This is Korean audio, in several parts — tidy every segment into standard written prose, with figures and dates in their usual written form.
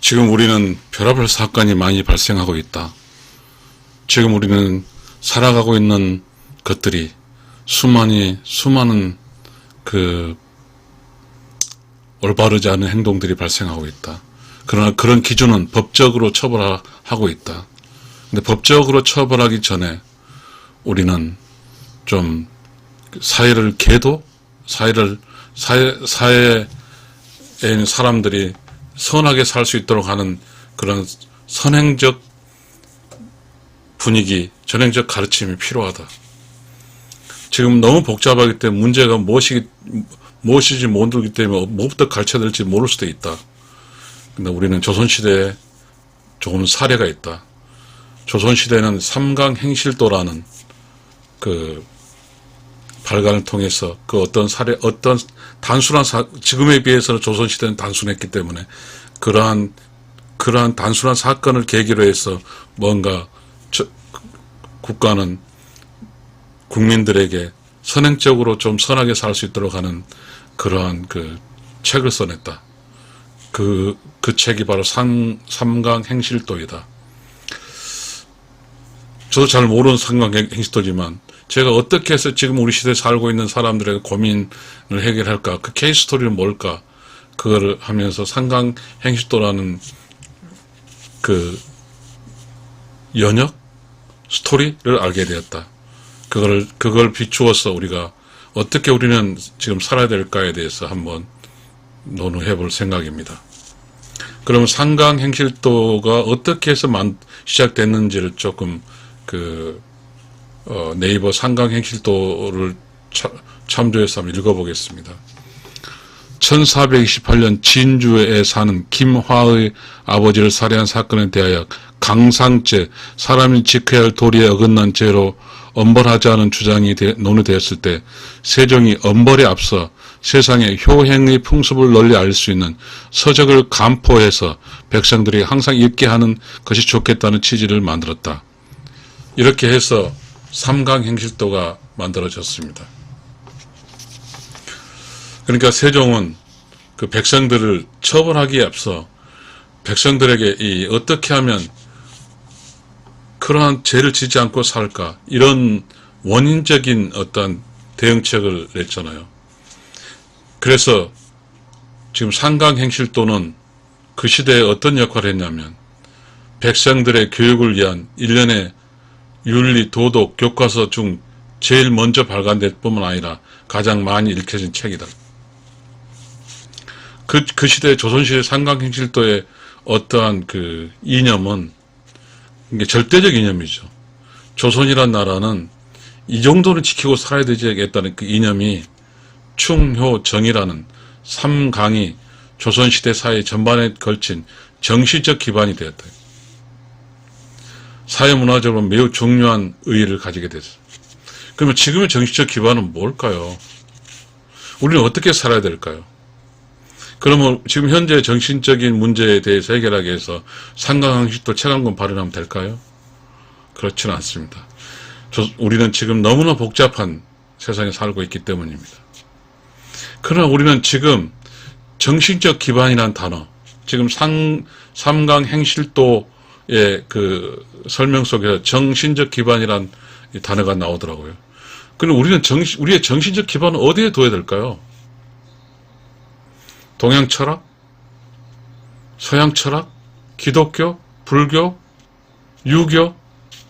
지금 우리는 별의별 사건이 많이 발생하고 있다. 지금 우리는 살아가고 있는 것들이 수많은 올바르지 않은 행동들이 발생하고 있다. 그러나 그런 기준은 법적으로 처벌하고 있다. 근데 법적으로 처벌하기 전에 우리는 좀 사회에 있는 사람들이 선하게 살 수 있도록 하는 그런 선행적 분위기, 전행적 가르침이 필요하다. 지금 너무 복잡하기 때문에 문제가 무엇인지 모르기 때문에 뭐부터 가르쳐야 될지 모를 수도 있다. 근데 우리는 조선시대에 조금 사례가 있다. 조선시대는 삼강행실도라는 그 발간을 통해서 어떤 지금에 비해서는 조선시대는 단순했기 때문에 그러한 단순한 사건을 계기로 해서 뭔가 국가는 국민들에게 선행적으로 좀 선하게 살 수 있도록 하는 그러한 책을 써냈다. 그 책이 바로 삼강행실도이다. 저도 잘 모르는 삼강행실도지만 제가 어떻게 해서 지금 우리 시대에 살고 있는 사람들의 고민을 해결할까? 그 케이스 스토리는 뭘까? 그거를 하면서 삼강행실도라는 연역 스토리를 알게 되었다. 그걸 비추어서 우리가 어떻게 우리는 지금 살아야 될까에 대해서 한번 논의해 볼 생각입니다. 그러면 삼강행실도가 어떻게 해서 시작됐는지를 조금 네이버 삼강행실도를 참조해서 한번 읽어보겠습니다. 1428년 진주에 사는 김화의 아버지를 살해한 사건에 대하여 강상죄, 사람이 지켜야 할 도리에 어긋난 죄로 엄벌하지 않은 주장이 논의되었을 때 세종이 엄벌에 앞서 세상에 효행의 풍습을 널리 알릴 수 있는 서적을 간포해서 백성들이 항상 읽게 하는 것이 좋겠다는 취지를 만들었다. 이렇게 해서 삼강행실도가 만들어졌습니다. 그러니까 세종은 그 백성들을 처벌하기에 앞서 백성들에게 어떻게 하면 그러한 죄를 지지 않고 살까, 이런 원인적인 어떤 대응책을 냈잖아요. 그래서 지금 삼강행실도는 그 시대에 어떤 역할을 했냐면 백성들의 교육을 위한 일련의 윤리, 도덕, 교과서 중 제일 먼저 발간될 뿐만 아니라 가장 많이 읽혀진 책이다. 그 시대, 조선시대 삼강행실도의 어떠한 이념은 이게 절대적 이념이죠. 조선이란 나라는 이 정도는 지키고 살아야 되겠다는 그 이념이 충효정이라는 삼강이 조선시대 사회 전반에 걸친 정신적 기반이 되었다. 사회문화적으로 매우 중요한 의의를 가지게 됐어요. 그러면 지금의 정신적 기반은 뭘까요? 우리는 어떻게 살아야 될까요? 그러면 지금 현재 정신적인 문제에 대해서 해결하기 위해서 삼강행실도 책 한 권 발행하면 될까요? 그렇지는 않습니다. 우리는 지금 너무나 복잡한 세상에 살고 있기 때문입니다. 그러나 우리는 지금 정신적 기반이라는 단어, 지금 삼강행실도의 설명 속에서 정신적 기반이라는 단어가 나오더라고요. 그럼 우리는 우리의 정신적 기반은 어디에 둬야 될까요? 동양 철학? 서양 철학? 기독교? 불교? 유교?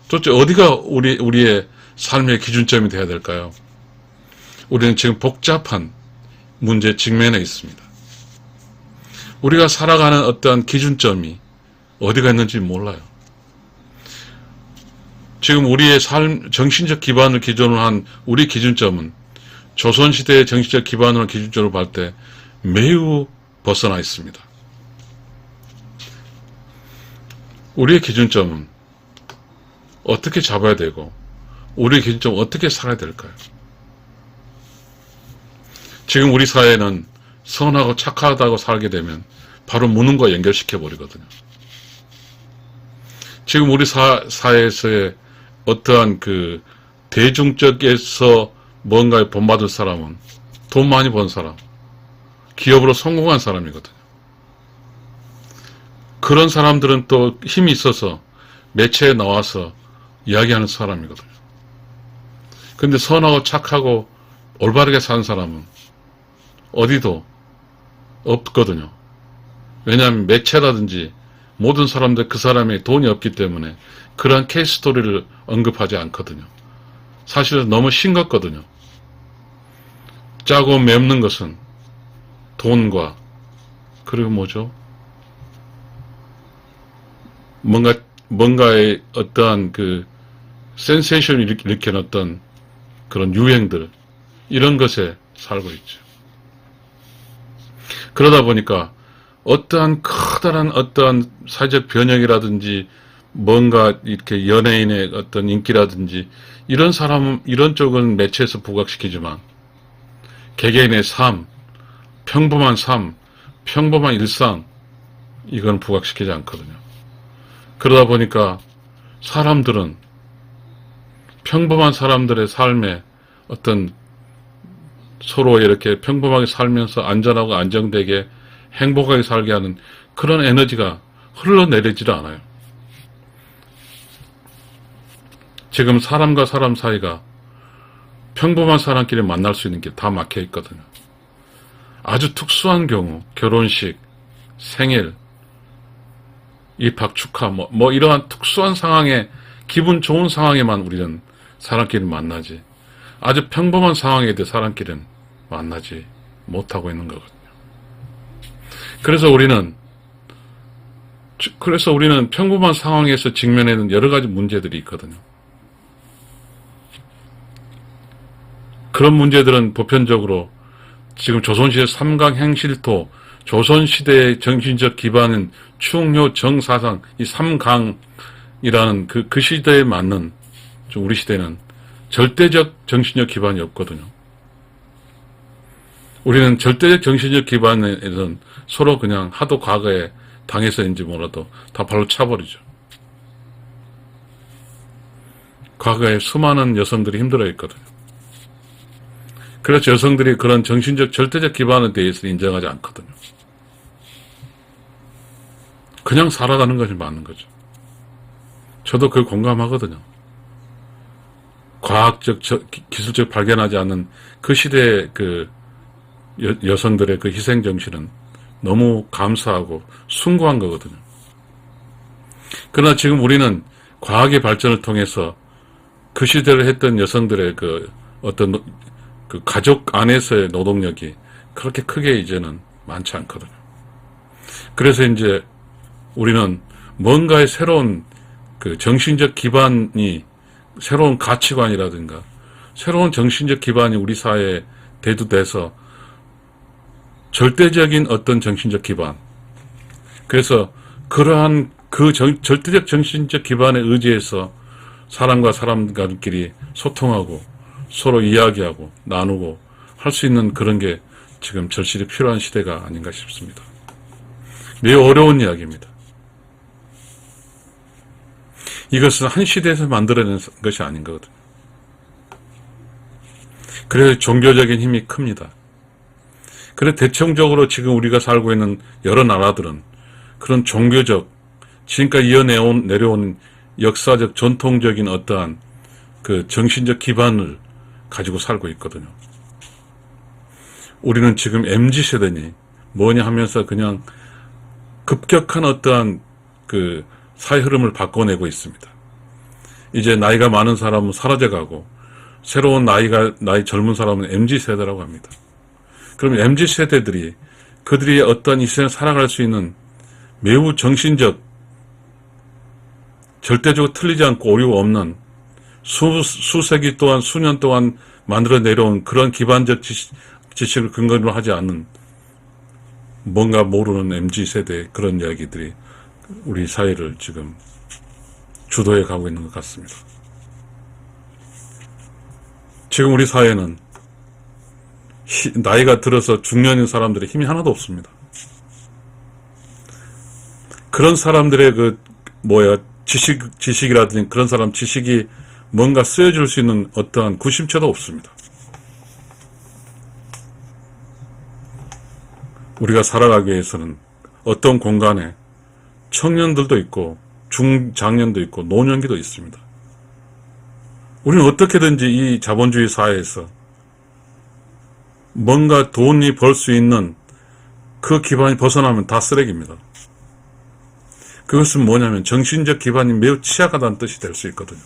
도대체 어디가 우리의 삶의 기준점이 되어야 될까요? 우리는 지금 복잡한 문제에 직면해 있습니다. 우리가 살아가는 어떠한 기준점이 어디가 있는지 몰라요. 지금 우리의 정신적 기반을 기준으로 한 우리 기준점은 조선시대의 정신적 기반으로 기준점으로 볼 때 매우 벗어나 있습니다. 우리의 기준점은 어떻게 잡아야 되고 우리의 기준점은 어떻게 살아야 될까요? 지금 우리 사회는 선하고 착하다고 살게 되면 바로 무능과 연결시켜 버리거든요. 지금 우리 사회에서의 어떠한 대중적에서 뭔가에 본받을 사람은 돈 많이 번 사람, 기업으로 성공한 사람이거든요. 그런 사람들은 또 힘이 있어서 매체에 나와서 이야기하는 사람이거든요. 근데 선하고 착하고 올바르게 사는 사람은 어디도 없거든요. 왜냐하면 매체라든지 모든 사람들 그 사람의 돈이 없기 때문에 그러한 케이스 스토리를 언급하지 않거든요. 사실은 너무 싱겁거든요. 짜고 맵는 것은 돈과 그리고 뭐죠? 뭔가의 어떠한 그 센세이션을 일으키는 어떤 그런 유행들, 이런 것에 살고 있죠. 그러다 보니까 어떠한 커다란 어떠한 사회적 변혁이라든지 뭔가 이렇게 연예인의 어떤 인기라든지 이런 사람은 이런 쪽은 매체에서 부각시키지만 개개인의 삶, 평범한 삶, 평범한 일상 이건 부각시키지 않거든요. 그러다 보니까 사람들은 평범한 사람들의 삶에 어떤 서로 이렇게 평범하게 살면서 안전하고 안정되게 행복하게 살게 하는 그런 에너지가 흘러내리질 않아요. 지금 사람과 사람 사이가 평범한 사람끼리 만날 수 있는 게 다 막혀 있거든요. 아주 특수한 경우, 결혼식, 생일, 입학 축하, 뭐 이러한 특수한 상황에, 기분 좋은 상황에만 우리는 사람끼리 만나지, 아주 평범한 상황에 대해 사람끼리는 만나지 못하고 있는 거거든요. 그래서 우리는 평범한 상황에서 직면하는 여러 가지 문제들이 있거든요. 그런 문제들은 보편적으로 지금 조선시대 삼강행실토, 조선시대의 정신적 기반은 충효, 정사상, 이 삼강이라는 그 시대에 맞는, 우리 시대는 절대적 정신적 기반이 없거든요. 우리는 절대적 정신적 기반에는 서로 그냥 하도 과거에 당해서인지 몰라도 다 발로 차버리죠. 과거에 수많은 여성들이 힘들어했거든요. 그래서 여성들이 그런 정신적 절대적 기반에 대해서 인정하지 않거든요. 그냥 살아가는 것이 맞는 거죠. 저도 그걸 공감하거든요. 과학적, 기술적 발견하지 않는 그 시대의 그 여성들의 그 희생정신은 너무 감사하고 숭고한 거거든요. 그러나 지금 우리는 과학의 발전을 통해서 그 시대를 했던 여성들의 그 어떤 그 가족 안에서의 노동력이 그렇게 크게 이제는 많지 않거든요. 그래서 이제 우리는 뭔가의 새로운 그 정신적 기반이, 새로운 가치관이라든가 새로운 정신적 기반이 우리 사회에 대두돼서 절대적인 어떤 정신적 기반, 그래서 그러한 그 절대적 정신적 기반에 의지해서 사람과 사람들끼리 소통하고 서로 이야기하고 나누고 할 수 있는 그런 게 지금 절실히 필요한 시대가 아닌가 싶습니다. 매우 어려운 이야기입니다. 이것은 한 시대에서 만들어낸 것이 아닌 거거든요. 그래서 종교적인 힘이 큽니다. 그래서 대체적으로 지금 우리가 살고 있는 여러 나라들은 그런 종교적, 지금까지 내려온 역사적, 전통적인 어떠한 그 정신적 기반을 가지고 살고 있거든요. 우리는 지금 MZ세대니 뭐냐 하면서 그냥 급격한 어떠한 그 사회 흐름을 바꿔내고 있습니다. 이제 나이가 많은 사람은 사라져가고 새로운 나이 젊은 사람은 MZ세대라고 합니다. 그럼 MZ세대들이 그들이 어떤 이 세상을 살아갈 수 있는 매우 정신적, 절대적으로 틀리지 않고 오류 없는 수세기 동안, 수년 동안 만들어 내려온 그런 기반적 지식을 근거로 하지 않는 뭔가 모르는 MZ세대의 그런 이야기들이 우리 사회를 지금 주도해 가고 있는 것 같습니다. 지금 우리 사회는 나이가 들어서 중년인 사람들의 힘이 하나도 없습니다. 그런 사람들의 지식이라든지 그런 사람 지식이 뭔가 쓰여줄 수 있는 어떠한 구심체도 없습니다. 우리가 살아가기 위해서는 어떤 공간에 청년들도 있고 중장년도 있고 노년기도 있습니다. 우리는 어떻게든지 이 자본주의 사회에서 뭔가 돈이 벌 수 있는 그 기반이 벗어나면 다 쓰레기입니다. 그것은 뭐냐면 정신적 기반이 매우 취약하다는 뜻이 될 수 있거든요.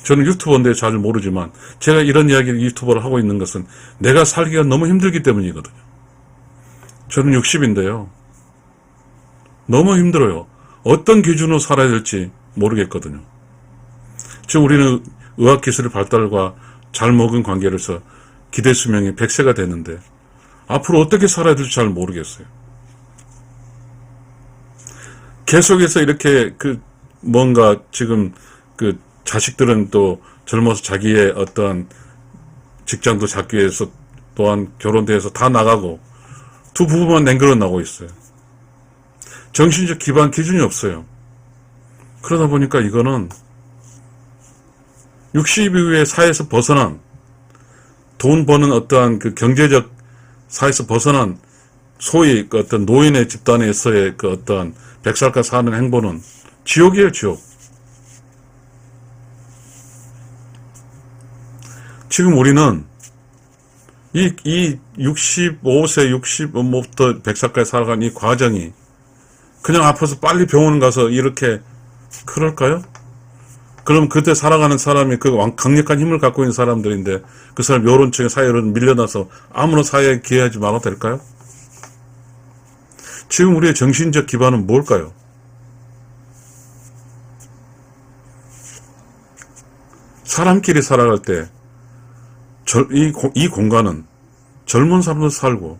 저는 유튜버인데 잘 모르지만 제가 이런 이야기를 유튜버를 하고 있는 것은 내가 살기가 너무 힘들기 때문이거든요. 저는 60인데요. 너무 힘들어요. 어떤 기준으로 살아야 될지 모르겠거든요. 지금 우리는 의학기술의 발달과 잘 먹은 관계로서 기대수명이 100세가 됐는데 앞으로 어떻게 살아야 될지 잘 모르겠어요. 계속해서 이렇게 뭔가 지금 자식들은 또 젊어서 자기의 어떠한 직장도 잡기 위해서 또한 결혼돼서 다 나가고 두 부부만 냉그러 나오고 있어요. 정신적 기반 기준이 없어요. 그러다 보니까 이거는 60 이후에 사회에서 벗어난 돈 버는 어떠한 경제적 사회에서 벗어난 소위 어떤 노인의 집단에서의 어떠한 백살까 사는 행보는 지옥이에요, 지옥. 지금 우리는 이 65세, 65부터 100살까지 살아간 이 과정이 그냥 아파서 빨리 병원 가서 이렇게 그럴까요? 그럼 그때 살아가는 사람이 강력한 힘을 갖고 있는 사람들인데 그 사람 여론층의 사회로 밀려나서 아무런 사회에 기여하지 말아도 될까요? 지금 우리의 정신적 기반은 뭘까요? 사람끼리 살아갈 때 이 공간은 젊은 사람도 살고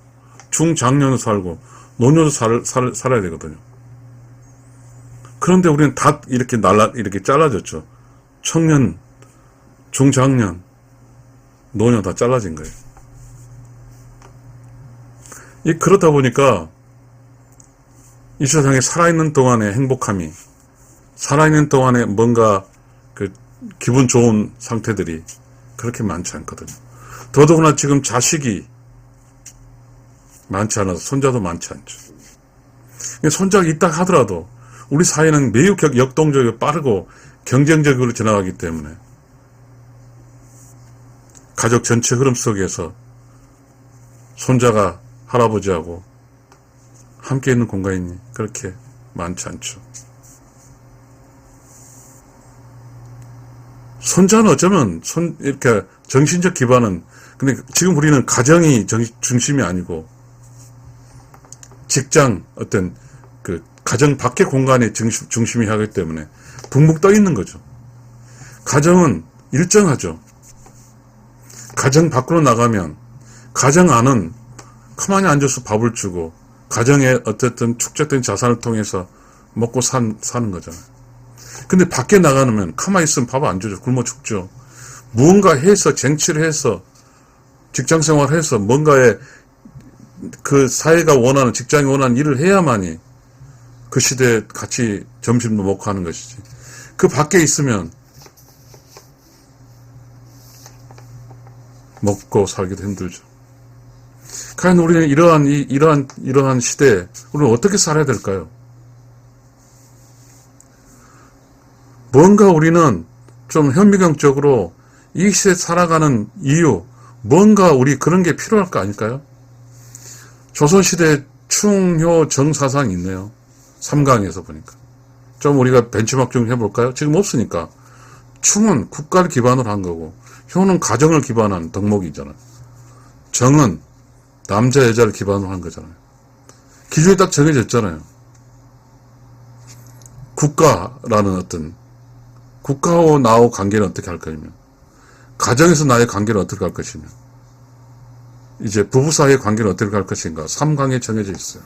중장년도 살고 노년도 살아야 되거든요. 그런데 우리는 다 이렇게 잘라졌죠. 청년, 중장년, 노년 다 잘라진 거예요. 그러다 보니까 이 세상에 살아있는 동안의 행복함이, 살아있는 동안에 뭔가 기분 좋은 상태들이 그렇게 많지 않거든요. 더더구나 지금 자식이 많지 않아서 손자도 많지 않죠. 손자가 있다 하더라도 우리 사회는 매우 역동적이고 빠르고 경쟁적으로 지나가기 때문에 가족 전체 흐름 속에서 손자가 할아버지하고 함께 있는 공간이 그렇게 많지 않죠. 손자는 어쩌면 이렇게 정신적 기반은, 근데 지금 우리는 가정이 중심이 아니고 직장 어떤 가정 밖의 공간에 중심이 하기 때문에 붕붕 떠 있는 거죠. 가정은 일정하죠. 가정 밖으로 나가면 가정 안은 가만히 앉아서 밥을 주고 가정에 어쨌든 축적된 자산을 통해서 먹고 사는 거잖아요. 근데 밖에 나가면 가만히 있으면 밥 안 주죠. 굶어 죽죠. 무언가 해서 쟁취를 해서 직장생활을 해서 뭔가에 사회가 원하는, 직장이 원하는 일을 해야만이 그 시대에 같이 점심도 먹고 하는 것이지. 그 밖에 있으면 먹고 살기도 힘들죠. 과연 우리는 이러한 시대에 우리는 어떻게 살아야 될까요? 뭔가 우리는 좀 현미경적으로 이 시대에 살아가는 이유, 뭔가 우리 그런 게 필요할 거 아닐까요? 조선시대 충효 정사상이 있네요. 3강에서 보니까. 좀 우리가 벤치마크 좀 해볼까요? 지금 없으니까. 충은 국가를 기반으로 한 거고, 효는 가정을 기반한 덕목이잖아요. 정은 남자, 여자를 기반으로 한 거잖아요. 기준이 딱 정해졌잖아요. 국가라는 국가와 나하고 관계는 어떻게 할 것이며, 가정에서 나의 관계는 어떻게 할 것이며, 이제 부부 사이의 관계는 어떻게 할 것인가, 3강에 정해져 있어요.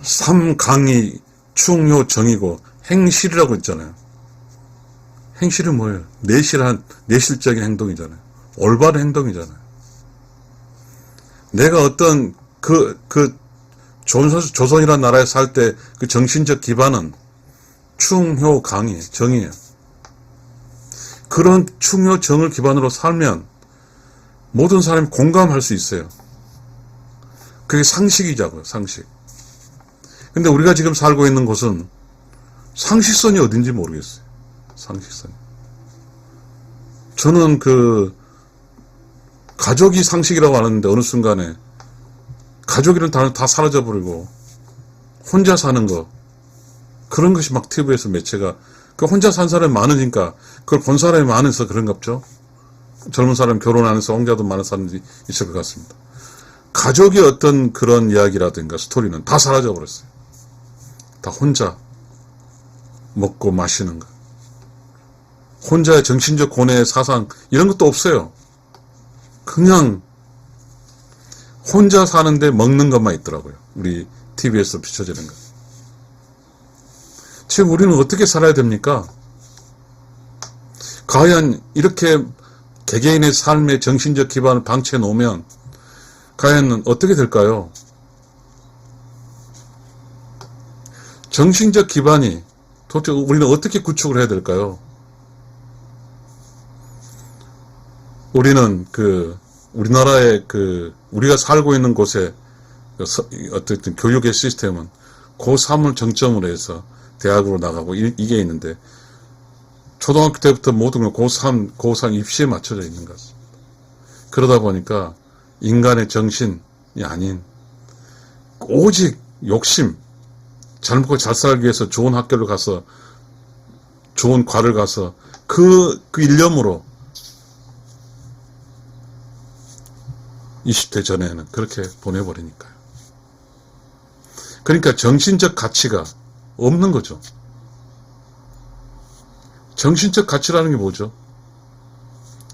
3강이 충효 정이고 행실이라고 있잖아요. 행실은 뭐예요? 내실적인 행동이잖아요. 올바른 행동이잖아요. 내가 어떤 조선이라는 나라에 살 때 그 정신적 기반은 충효 강이 정이에요. 그런 충효 정을 기반으로 살면 모든 사람이 공감할 수 있어요. 그게 상식이자고요, 상식. 근데 우리가 지금 살고 있는 곳은 상식선이 어딘지 모르겠어요. 상식선이. 저는 가족이 상식이라고 하는데 어느 순간에 가족이라는 단어 다 사라져버리고 혼자 사는 거, 그런 것이 막 TV에서 매체가, 혼자 산 사람이 많으니까 그걸 본 사람이 많아서 그런갑죠. 젊은 사람 결혼 안 해서 혼자도 많은 사람들이 있을 것 같습니다. 가족의 어떤 그런 이야기라든가 스토리는 다 사라져버렸어요. 다 혼자 먹고 마시는 것. 혼자의 정신적 고뇌의 사상, 이런 것도 없어요. 그냥 혼자 사는데 먹는 것만 있더라고요. 우리 TV에서 비춰지는 것. 지금 우리는 어떻게 살아야 됩니까? 과연 이렇게 개개인의 삶의 정신적 기반을 방치해 놓으면 과연 어떻게 될까요? 정신적 기반이 도대체 우리는 어떻게 구축을 해야 될까요? 우리는 우리나라의 우리가 살고 있는 곳에 어쨌든 교육의 시스템은 고3을 정점으로 해서 대학으로 나가고 이게 있는데, 초등학교 때부터 모든 건 고3 입시에 맞춰져 있는 것 같습니다. 그러다 보니까 인간의 정신이 아닌 오직 욕심, 잘 먹고 잘 살기 위해서 좋은 학교를 가서 좋은 과를 가서 그 일념으로 20대 전에는 그렇게 보내버리니까요. 그러니까 정신적 가치가 없는 거죠. 정신적 가치라는 게 뭐죠?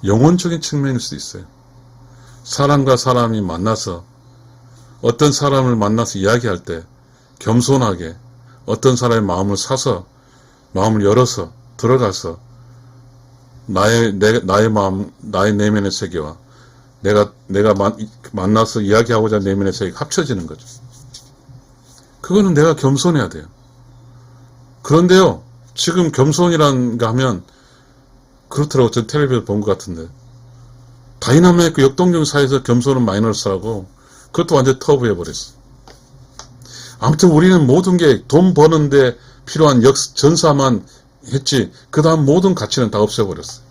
영혼적인 측면일 수도 있어요. 사람과 사람이 만나서, 어떤 사람을 만나서 이야기할 때 겸손하게 어떤 사람의 마음을 사서, 마음을 열어서 들어가서 나의 마음, 나의 내면의 세계와 내가 만나서 이야기하고자 하는 내면의 세계가 합쳐지는 거죠. 그거는 내가 겸손해야 돼요. 그런데요, 지금 겸손이란가 하면 그렇더라고. 전 텔레비전 본 것 같은데, 다이나믹 역동적 사회에서 겸손은 마이너스라고, 그것도 완전 터부해버렸어. 아무튼 우리는 모든 게 돈 버는데 필요한 전사만 했지, 그 다음 모든 가치는 다 없애버렸어요.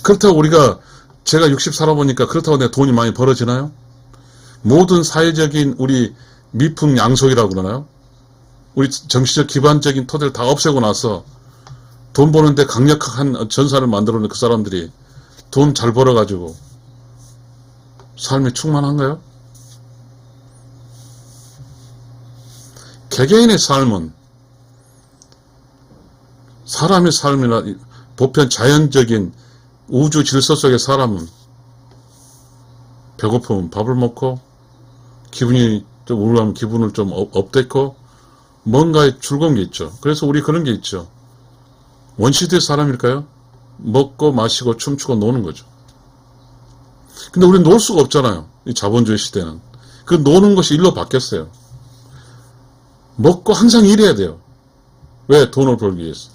그렇다고 제가 60 살아보니까 그렇다고 내가 돈이 많이 벌어지나요? 모든 사회적인 우리 미풍양속이라고 그러나요? 우리 정치적 기반적인 토대를 다 없애고 나서 돈 버는데 강력한 전사를 만들어 놓은 그 사람들이 돈 잘 벌어가지고 삶이 충만한가요? 개개인의 삶은, 사람의 삶이나 보편 자연적인 우주 질서 속의 사람은 배고프면 밥을 먹고, 기분이 좀 우울하면 기분을 좀 업됐고, 뭔가에 즐거운 게 있죠. 그래서 우리 그런 게 있죠. 원시대 사람일까요? 먹고 마시고 춤추고 노는 거죠. 근데 우리는 놀 수가 없잖아요. 이 자본주의 시대는. 그 노는 것이 일로 바뀌었어요. 먹고 항상 일해야 돼요. 왜? 돈을 벌기 위해서.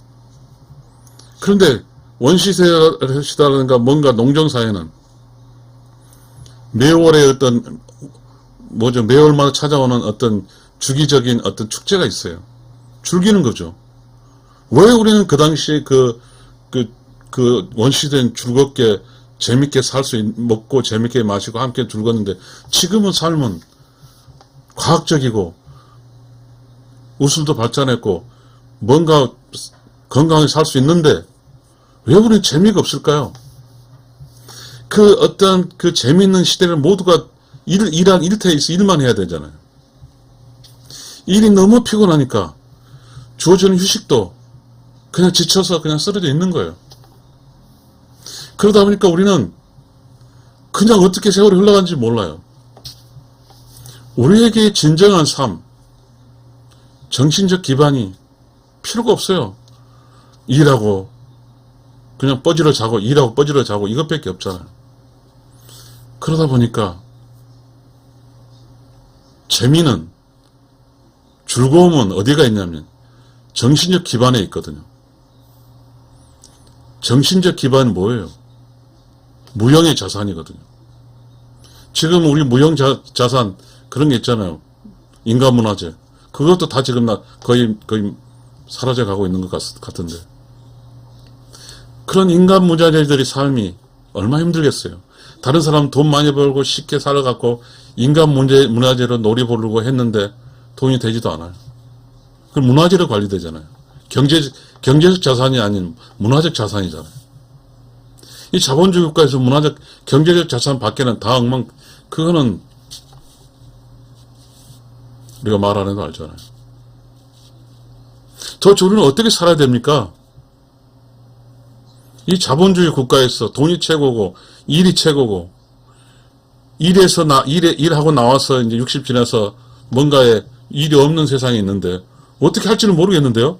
그런데 원시시대라든가 뭔가 농정사회는 매월의 어떤 매월마다 찾아오는 어떤 주기적인 어떤 축제가 있어요. 즐기는 거죠. 왜 우리는 그 당시에 원시대는 즐겁게 재밌게 먹고 재밌게 마시고 함께 즐겼는데, 지금은 삶은 과학적이고 우술도 발전했고 뭔가 건강하게 살 수 있는데 왜 우리는 재미가 없을까요? 어떤 재미있는 시대를 모두가 일터에 있어 일만 해야 되잖아요. 일이 너무 피곤하니까 주어지는 휴식도 그냥 지쳐서 그냥 쓰러져 있는 거예요. 그러다 보니까 우리는 그냥 어떻게 세월이 흘러가는지 몰라요. 우리에게 진정한 삶, 정신적 기반이 필요가 없어요. 일하고 그냥 뻐지러 자고, 일하고 뻐지러 자고, 이것밖에 없잖아요. 그러다 보니까 재미는, 즐거움은 어디가 있냐면 정신적 기반에 있거든요. 정신적 기반은 뭐예요? 무형의 자산이거든요. 지금 우리 무형자산 그런 게 있잖아요. 인간문화재. 그것도 다 지금 거의 사라져 가고 있는 것 같은데. 그런 인간문화재들이 삶이 얼마나 힘들겠어요. 다른 사람 돈 많이 벌고 쉽게 살아갖고 인간문화재로 놀이 보려고 했는데 돈이 되지도 않아요. 그럼 문화재로 관리되잖아요. 경제적 자산이 아닌 문화적 자산이잖아요. 이 자본주의 국가에서 경제적 자산 밖에는 다 그거는 우리가 말 안 해도 알잖아요. 도대체 우리는 어떻게 살아야 됩니까? 이 자본주의 국가에서 돈이 최고고, 일이 최고고, 일하고 나와서 이제 60 지나서 뭔가에 일이 없는 세상에 있는데, 어떻게 할지는 모르겠는데요?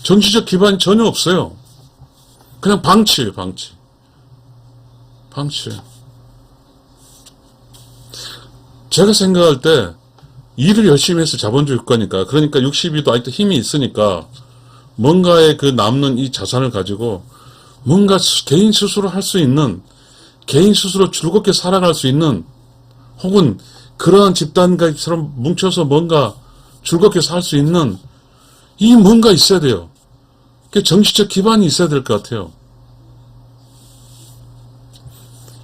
정치적 기반이 전혀 없어요. 그냥 방치예요, 방치. 제가 생각할 때, 일을 열심히 해서 자본주의 국가니까, 그러니까 60이도 아직도 힘이 있으니까, 뭔가의 그 남는 이 자산을 가지고, 뭔가 개인 스스로 할 수 있는, 개인 스스로 즐겁게 살아갈 수 있는, 혹은 그러한 집단처럼 뭉쳐서 뭔가 즐겁게 살 수 있는, 이 뭔가 있어야 돼요. 정치적 기반이 있어야 될 것 같아요.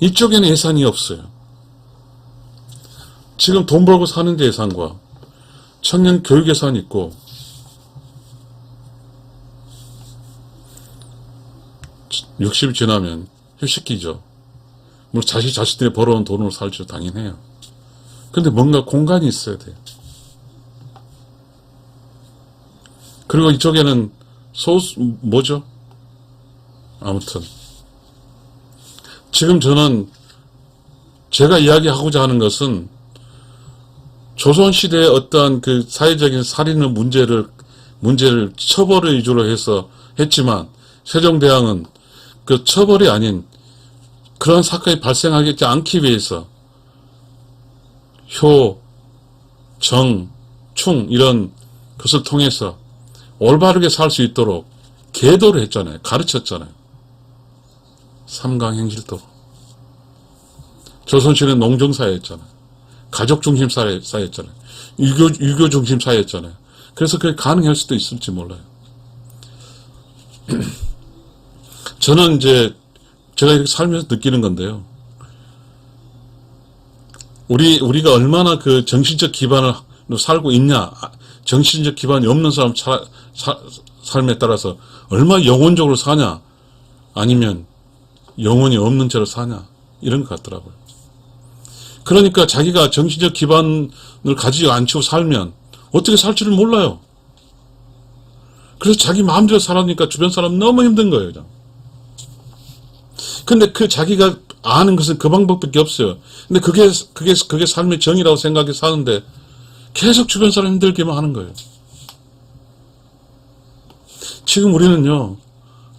이쪽에는 예산이 없어요. 지금 돈 벌고 사는 데 예산과 청년 교육 예산이 있고, 60이 지나면 휴식기죠. 물론 자식들이 벌어온 돈으로 살죠. 당연해요. 근데 뭔가 공간이 있어야 돼요. 그리고 이쪽에는 뭐죠? 아무튼 지금 저는 제가 이야기하고자 하는 것은 조선시대의 어떠한 그 사회적인 살인의 문제를 처벌을 위주로 했지만 세종대왕은 그 처벌이 아닌 그런 사건이 발생하지 않기 위해서 효, 정, 충 이런 것을 통해서 올바르게 살 수 있도록 계도를 했잖아요. 가르쳤잖아요. 삼강행실도로. 조선시대는 농정사회였잖아요. 가족 중심 사회였잖아요. 유교 중심 사회였잖아요. 그래서 그게 가능할 수도 있을지 몰라요. 저는 이제 제가 이렇게 살면서 느끼는 건데요. 우리가 얼마나 그 정신적 기반을 살고 있냐, 정신적 기반이 없는 사람 삶에 따라서 얼마나 영혼적으로 사냐, 아니면 영혼이 없는 채로 사냐, 이런 것 같더라고요. 그러니까 자기가 정신적 기반을 가지지 않고 살면 어떻게 살지를 몰라요. 그래서 자기 마음대로 살아니까 주변 사람 너무 힘든 거예요. 그냥. 근데 자기가 아는 것은 그 방법밖에 없어요. 근데 그게 삶의 정이라고 생각해 사는데 계속 주변 사람 힘들게만 하는 거예요. 지금 우리는요,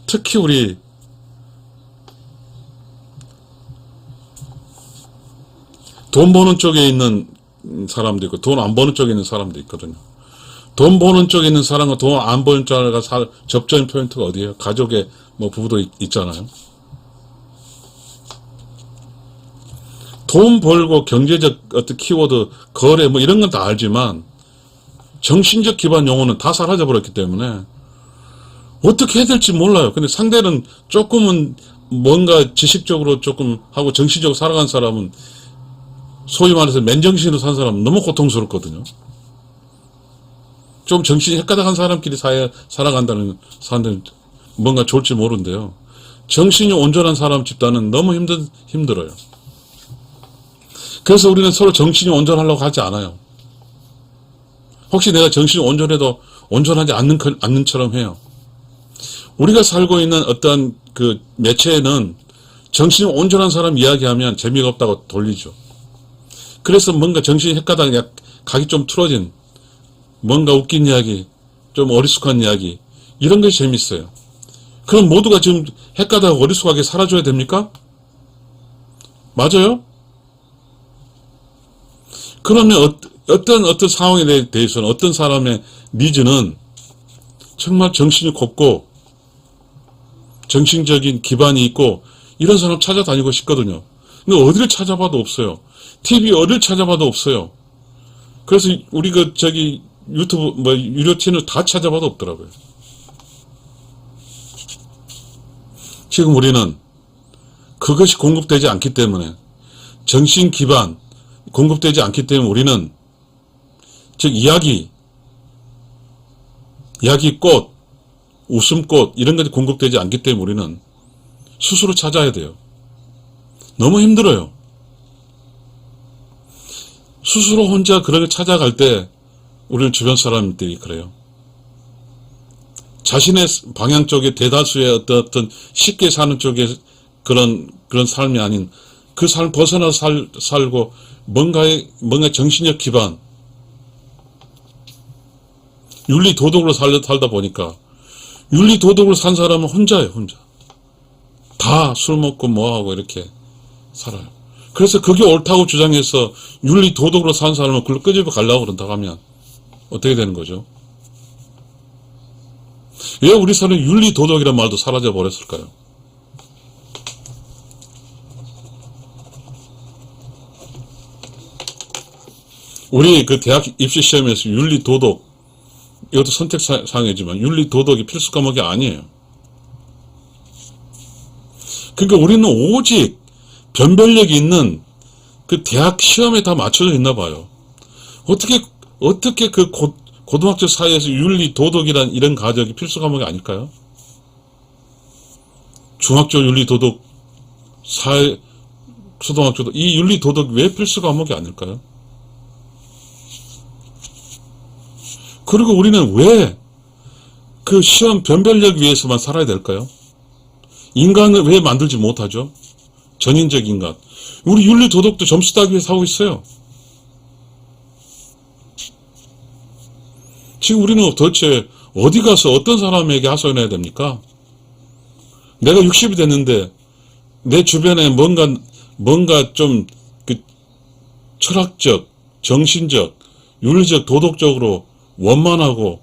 특히 우리 돈 버는 쪽에 있는 사람도 있고 돈 안 버는 쪽에 있는 사람도 있거든요. 돈 버는 쪽에 있는 사람과 돈 안 버는 쪽에 접점 포인트가 어디예요? 가족의 부부도 있잖아요. 돈 벌고 경제적 어떤 키워드, 거래 이런 건 다 알지만 정신적 기반 용어는 다 사라져 버렸기 때문에 어떻게 해야 될지 몰라요. 근데 상대는 조금은 뭔가 지식적으로 조금 하고 정신적으로 살아간 사람은 소위 말해서 맨정신으로 산 사람은 너무 고통스럽거든요. 좀 정신이 헷가닥한 사람끼리 살아간다는 사람들은 뭔가 좋을지 모르는데요. 정신이 온전한 사람 집단은 너무 힘들어요. 그래서 우리는 서로 정신이 온전하려고 하지 않아요. 혹시 내가 정신이 온전해도 온전하지 않는 처럼 해요. 우리가 살고 있는 어떤 그 매체에는 정신이 온전한 사람 이야기하면 재미가 없다고 돌리죠. 그래서 뭔가 정신이 헷가닥 각이 좀 틀어진 뭔가 웃긴 이야기, 좀 어리숙한 이야기 이런 것이 재밌어요. 그럼 모두가 지금 헷가닥 어리숙하게 살아줘야 됩니까? 맞아요? 그러면 어떤 상황에 대해서는 어떤 사람의 니즈는 정말 정신이 곱고 정신적인 기반이 있고 이런 사람 찾아다니고 싶거든요. 근데 어디를 찾아봐도 없어요. TV 어디를 찾아봐도 없어요. 그래서 우리 유튜브 유료 채널 다 찾아봐도 없더라고요. 지금 우리는 그것이 공급되지 않기 때문에, 정신 기반 공급되지 않기 때문에 우리는 즉 이야기꽃, 웃음꽃 이런 것이 공급되지 않기 때문에 우리는 스스로 찾아야 돼요. 너무 힘들어요. 스스로 혼자 그런 걸 찾아갈 때 우리는 주변 사람들이 그래요. 자신의 방향 쪽에 대다수의 어떤 쉽게 사는 쪽에 그런 삶이 아닌 그 삶 벗어나서 살고 뭔가 정신력 기반, 윤리 도덕으로 살다 보니까 윤리 도덕으로 산 사람은 혼자예요, 혼자. 다 술 먹고 뭐하고 이렇게 살아요. 그래서 그게 옳다고 주장해서 윤리 도덕으로 산 사람은 그걸로 끄집어 가려고 그런다고 하면 어떻게 되는 거죠? 왜 우리 사람이 윤리 도덕이란 말도 사라져 버렸을까요? 우리 그 대학 입시 시험에서 윤리 도덕, 이것도 선택 사항이지만 윤리 도덕이 필수 과목이 아니에요. 그러니까 우리는 오직 변별력이 있는 그 대학 시험에 다 맞춰져 있나 봐요. 어떻게 그 고등학교 사이에서 윤리 도덕이란 이런 과정이 필수 과목이 아닐까요? 중학교 윤리 도덕, 초등학교도 이 윤리 도덕 왜 필수 과목이 아닐까요? 그리고 우리는 왜 그 시험 변별력 위해서만 살아야 될까요? 인간을 왜 만들지 못하죠? 전인적 인간. 우리 윤리 도덕도 점수 따기 위해서 하고 있어요. 지금 우리는 도대체 어디 가서 어떤 사람에게 하소연해야 됩니까? 내가 60이 됐는데 내 주변에 뭔가 좀 철학적, 정신적, 윤리적, 도덕적으로 원만하고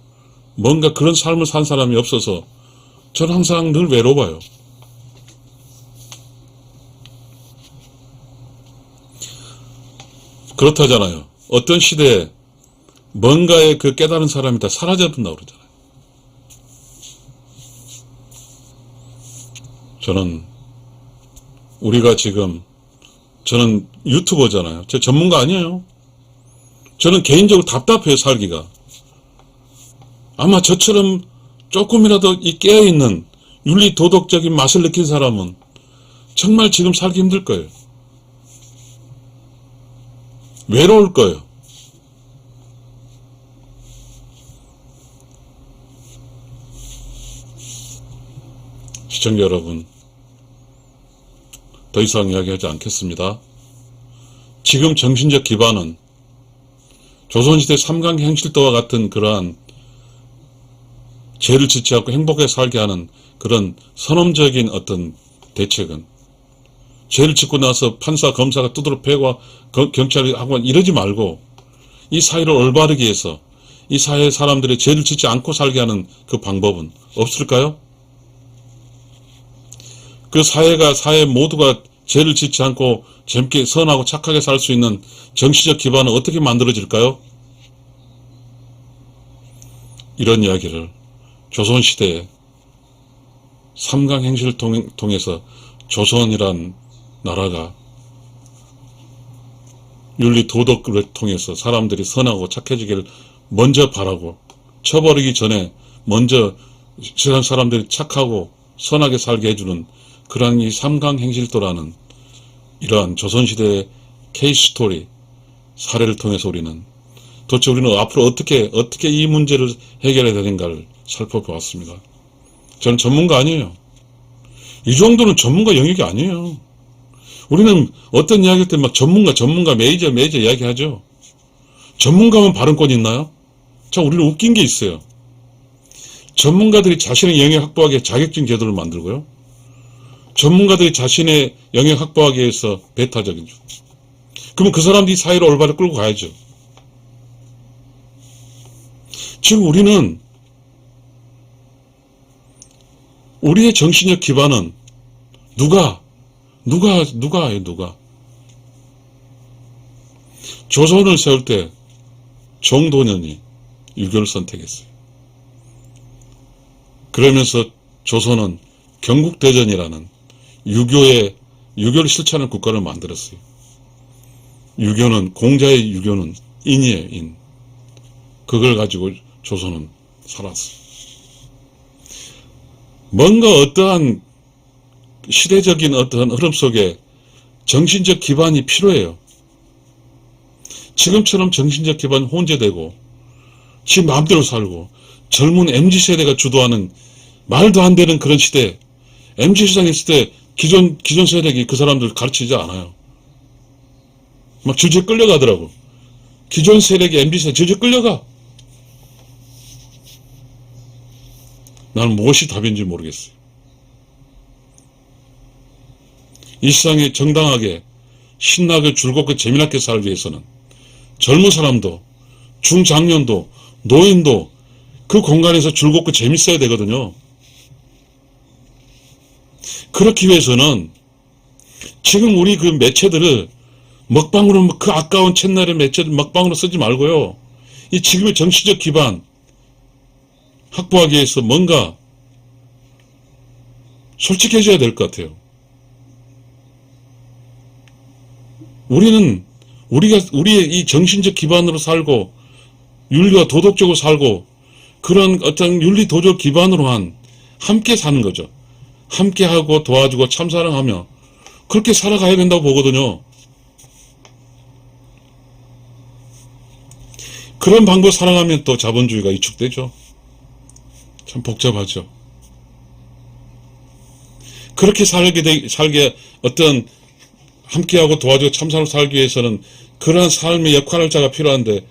뭔가 그런 삶을 산 사람이 없어서 저는 항상 늘 외로워요. 그렇다잖아요. 어떤 시대에 뭔가에 그 깨달은 사람이 다 사라져본다고 그러잖아요. 저는 유튜버잖아요. 제 전문가 아니에요. 저는 개인적으로 답답해요, 살기가. 아마 저처럼 조금이라도 이 깨어있는 윤리 도덕적인 맛을 느낀 사람은 정말 지금 살기 힘들 거예요. 외로울 거예요. 시청자 여러분, 더 이상 이야기하지 않겠습니다. 지금 정신적 기반은 조선시대 삼강행실도와 같은 그러한 죄를 짓지 않고 행복하게 살게 하는 그런 선험적인 어떤 대책은, 죄를 짓고 나서 판사, 검사가 두드러 패고 경찰이 하고 이러지 말고 이 사회를 올바르게 해서 이 사회 사람들이 죄를 짓지 않고 살게 하는 그 방법은 없을까요? 그 사회 모두가 죄를 짓지 않고 재밌게 선하고 착하게 살 수 있는 정치적 기반은 어떻게 만들어질까요? 이런 이야기를 조선시대에 삼강행실을 통해서 조선이란 나라가 윤리 도덕을 통해서 사람들이 선하고 착해지기를 먼저 바라고, 쳐버리기 전에 먼저 세상 사람들이 착하고 선하게 살게 해주는 그러한 이 삼강행실도라는 이러한 조선시대의 케이스스토리 사례를 통해서 우리는 앞으로 어떻게 이 문제를 해결해야 되는가를 살펴보았습니다. 저는 전문가 아니에요. 이 정도는 전문가 영역이 아니에요. 우리는 어떤 이야기할 때 막 전문가, 메이저 이야기하죠. 전문가만 발언권이 있나요? 자, 우리는 웃긴 게 있어요. 전문가들이 자신의 영역 확보하기 위해 자격증 제도를 만들고요. 전문가들이 자신의 영역 확보하기 위해서 배타적이죠. 그러면 그 사람들이 사회를 올바르게 끌고 가야죠. 지금 우리는 우리의 정신적 기반은 누가 해요, 누가? 조선을 세울 때 정도년이 유교를 선택했어요. 그러면서 조선은 경국대전이라는 유교를 실천하는 국가를 만들었어요. 공자의 유교는 인이에요, 인. 그걸 가지고 조선은 살았어요. 뭔가 어떠한 시대적인 어떤 흐름 속에 정신적 기반이 필요해요. 지금처럼 정신적 기반이 혼재되고 지 마음대로 살고 젊은 MZ세대가 주도하는 말도 안 되는 그런 시대, MZ세상에 있을 때 기존 세력이 그 사람들 가르치지 않아요. 막 질질 끌려가더라고. 기존 세력이 MZ세대 질질 끌려가. 나는 무엇이 답인지 모르겠어요. 이 세상에 정당하게 신나게 즐겁게 재미나게 살기 위해서는 젊은 사람도 중장년도 노인도 그 공간에서 즐겁고 재밌어야 되거든요. 그렇기 위해서는 지금 우리 그 매체들을 먹방으로, 그 아까운 채널의 매체들 먹방으로 쓰지 말고요. 이 지금의 정치적 기반 확보하기 위해서 뭔가 솔직해져야 될 것 같아요. 우리의 이 정신적 기반으로 살고 윤리와 도덕적으로 살고 그런 어떤 윤리 도덕 기반으로 한 함께 사는 거죠. 함께하고 도와주고 참사랑하며 그렇게 살아가야 된다고 보거든요. 그런 방법 살아가면 또 자본주의가 위축되죠. 참 복잡하죠. 그렇게 살게 어떤 함께하고 도와주고 참사로 살기 위해서는 그러한 삶의 역할할 자가 필요한데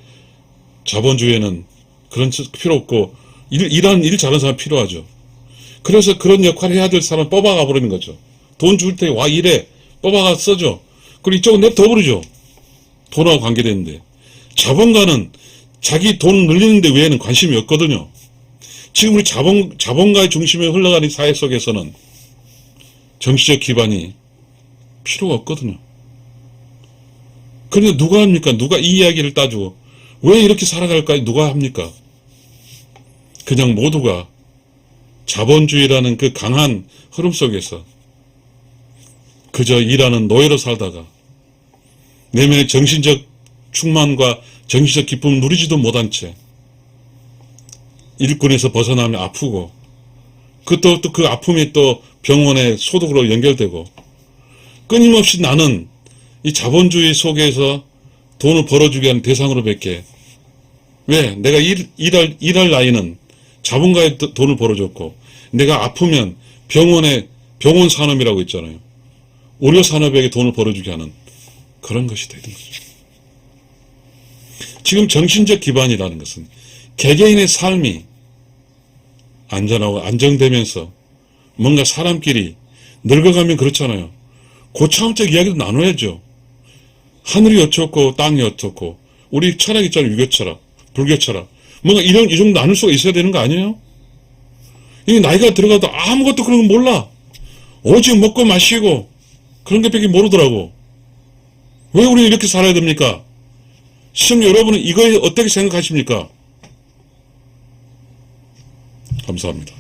자본주의에는 그런 필요 없고 이런 일 잘하는 사람 필요하죠. 그래서 그런 역할을 해야 될 사람 뽑아가 버리는 거죠. 돈 줄 때 와 일해 뽑아가 써줘. 그리고 이쪽은 냅둬버리죠. 돈하고 관계되는데 자본가는 자기 돈 늘리는 데 외에는 관심이 없거든요. 지금 우리 자본가의 중심에 흘러가는 사회 속에서는 정치적 기반이 필요가 없거든요. 그런데 누가 합니까? 누가 이 이야기를 따지고 왜 이렇게 살아갈까? 누가 합니까? 그냥 모두가 자본주의라는 그 강한 흐름 속에서 그저 일하는 노예로 살다가 내면의 정신적 충만과 정신적 기쁨을 누리지도 못한 채 일꾼에서 벗어나면 아프고 또 그 아픔이 또 병원의 소득으로 연결되고 끊임없이 나는 이 자본주의 속에서 돈을 벌어주게 하는 대상으로 밖에 왜? 내가 일할 나이는 자본가의 돈을 벌어줬고 내가 아프면 병원 산업이라고 있잖아요. 의료 산업에게 돈을 벌어주게 하는 그런 것이 되는 거죠. 지금 정신적 기반이라는 것은 개개인의 삶이 안전하고 안정되면서 뭔가 사람끼리 늙어가면 그렇잖아요. 고차원적 이야기도 나눠야죠. 하늘이 어떻고 땅이 어떻고 우리 철학 있잖아요. 유교 철학, 불교 철학. 뭔가 이 정도 나눌 수가 있어야 되는 거 아니에요? 이게 나이가 들어가도 아무것도 그런 거 몰라. 오직 먹고 마시고 그런 것밖에 모르더라고. 왜 우리는 이렇게 살아야 됩니까? 시청자 여러분은 이거에 어떻게 생각하십니까? 감사합니다.